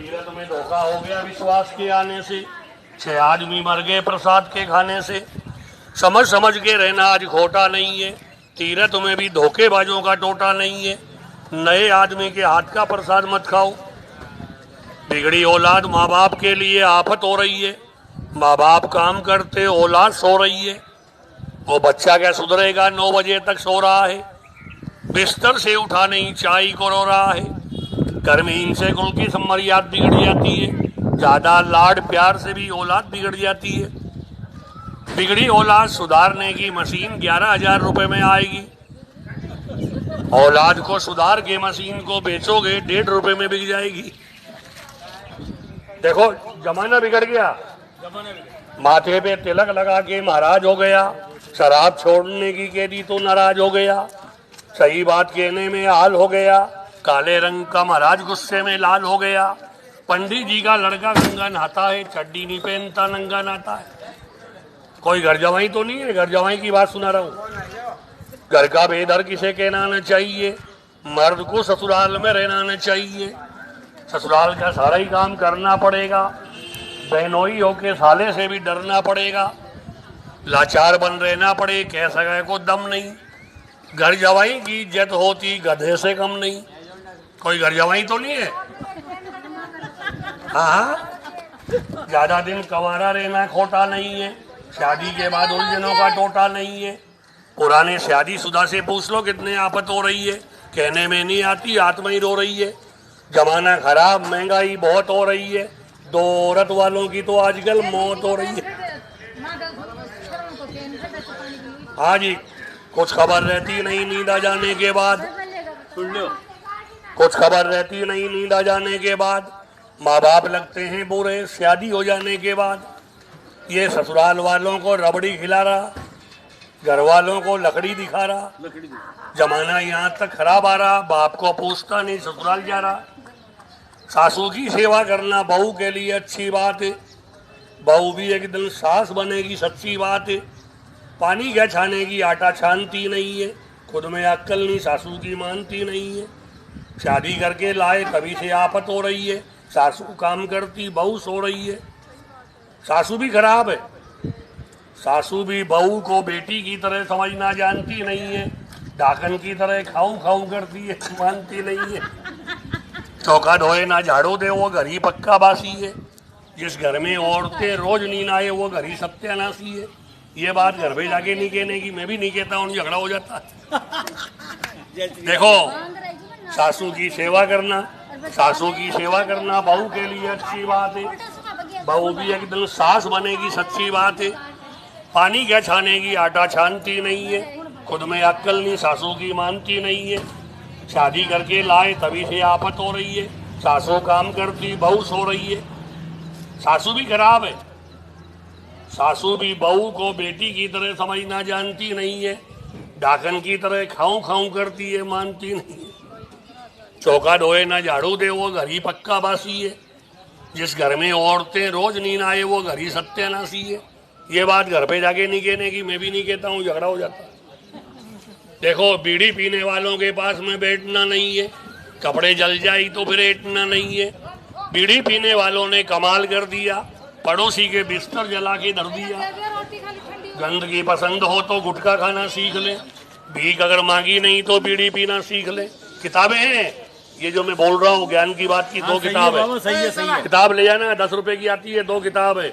तीरथ में धोखा हो गया विश्वास के आने से, 6 आदमी मर गए प्रसाद के खाने से। समझ समझ के रहना आज खोटा नहीं है, तीरथ में भी धोखेबाजों का टोटा नहीं है। नए आदमी के हाथ का प्रसाद मत खाओ। बिगड़ी औलाद माँ बाप के लिए आफत हो रही है। माँ बाप काम करते औलाद सो रही है। वो बच्चा क्या सुधरेगा, 9 बजे तक सो रहा है, बिस्तर से उठा नहीं चाय को रो रहा है। घर में इनसे कुल की मर्यादा बिगड़ जाती है। ज्यादा लाड प्यार से भी औलाद बिगड़ जाती है। बिगड़ी औलाद सुधारने की मशीन 11,000 रुपए में आएगी। औलाद को सुधार के मशीन को बेचोगे 1.5 रुपए में बिक जाएगी। देखो जमाना बिगड़ गया। माथे पे तिलक लगा के महाराज हो गया, शराब छोड़ने की कह दी तो नाराज हो गया, सही बात कहने में हाल हो गया, काले रंग का महाराज गुस्से में लाल हो गया। पंडित जी का लड़का गंगा नहाता है, चड्डी नहीं पहनता, नंगा नहाता है। कोई घर जवाई तो नहीं है, घर जवाई की बात सुना रहा हूँ। घर का बेदर किसे कहना न चाहिए, मर्द को ससुराल में रहना न चाहिए। ससुराल का सारा ही काम करना पड़ेगा, बहनोई होके साले से भी डरना पड़ेगा। लाचार बन रहना पड़े, कह सके को दम नहीं। घर जवाई की इज्जत होती गधे से कम नहीं। कोई घर जवाई तो नहीं है। हाँ, ज्यादा दिन कंवारा रहना खोटा नहीं है, शादी के बाद उलझनों का टोटा नहीं है। पुराने शादीशुदा से पूछ लो कितने आफत हो रही है, कहने में नहीं आती, आत्मा ही रो रही है। जमाना खराब, महंगाई बहुत हो रही है, 2 औरत वालों की तो आजकल मौत हो रही है। हाँ जी, कुछ खबर रहती नहीं नींद आ जाने के बाद। सुन लो, कुछ खबर रहती नहीं नींद आ जाने के बाद। माँ बाप लगते हैं बुरे शादी हो जाने के बाद। ये ससुराल वालों को रबड़ी खिला रहा, घर वालों को लकड़ी दिखा रहा। जमाना यहाँ तक खराब आ रहा, बाप को पूछता नहीं, ससुराल जा रहा। सासू की सेवा करना बहू के लिए अच्छी बात है, बहू भी एक दिन सास बनेगी, सच्ची बात है। पानी क्या छाने की आटा छानती नहीं है, खुद में अक्ल नहीं, सासू की मानती नहीं है। शादी करके लाए तभी से आफत हो रही है, सासू काम करती बहू सो रही है। सासू भी खराब है, सासू भी बहू को बेटी की तरह समझना जानती नहीं है, डाकन की तरह खाऊं खाऊं करती है, मानती नहीं है। चौका धोए ना झाड़ू दे वो घर ही पक्का बासी है। जिस घर में औरतें रोज नींद आए वो घर ही सत्यानाशी है। ये बात घर पे जाके नहीं कहने की, मैं भी नहीं कहता हूँ, झगड़ा हो जाता है। देखो, सासू की सेवा करना, सासू की सेवा करना बहू के लिए अच्छी बात है। बहू भी एक दिन सास बनेगी, सच्ची बात है। पानी क्या छानेगी आटा छानती नहीं है, खुद में अक्ल नहीं, सासू की मानती नहीं है। शादी करके लाए तभी से आफत हो रही है, सासू काम करती बहू सो रही है। सासू भी खराब है, सासू भी बहू को बेटी की तरह समझना जानती नहीं है, डाकन की तरह खाऊं खाऊं करती है, मानती नहीं है। चौका धोए ना झाड़ू दे वो घर ही पक्का बासी है। जिस घर में औरतें रोज नींद आए वो घर ही सत्यानाशी है। ये बात घर पे जाके नहीं कहने की, मैं भी नहीं कहता हूँ, झगड़ा हो जाता है। देखो, बीड़ी पीने वालों के पास में बैठना नहीं है, कपड़े जल जाए तो फिर ऐटना नहीं है। बीड़ी पीने वालों ने कमाल कर दिया, पड़ोसी के बिस्तर जला के धर दिया। गंद की पसंद हो तो गुटखा खाना सीख ले, भीख अगर मांगी नहीं तो बीड़ी पीना सीख ले। किताबें हैं, ये जो मैं बोल रहा हूँ ज्ञान की बात की, 2 किताब है। सही है। किताब ले जाना, 10 रुपए की आती है, 2 किताब है।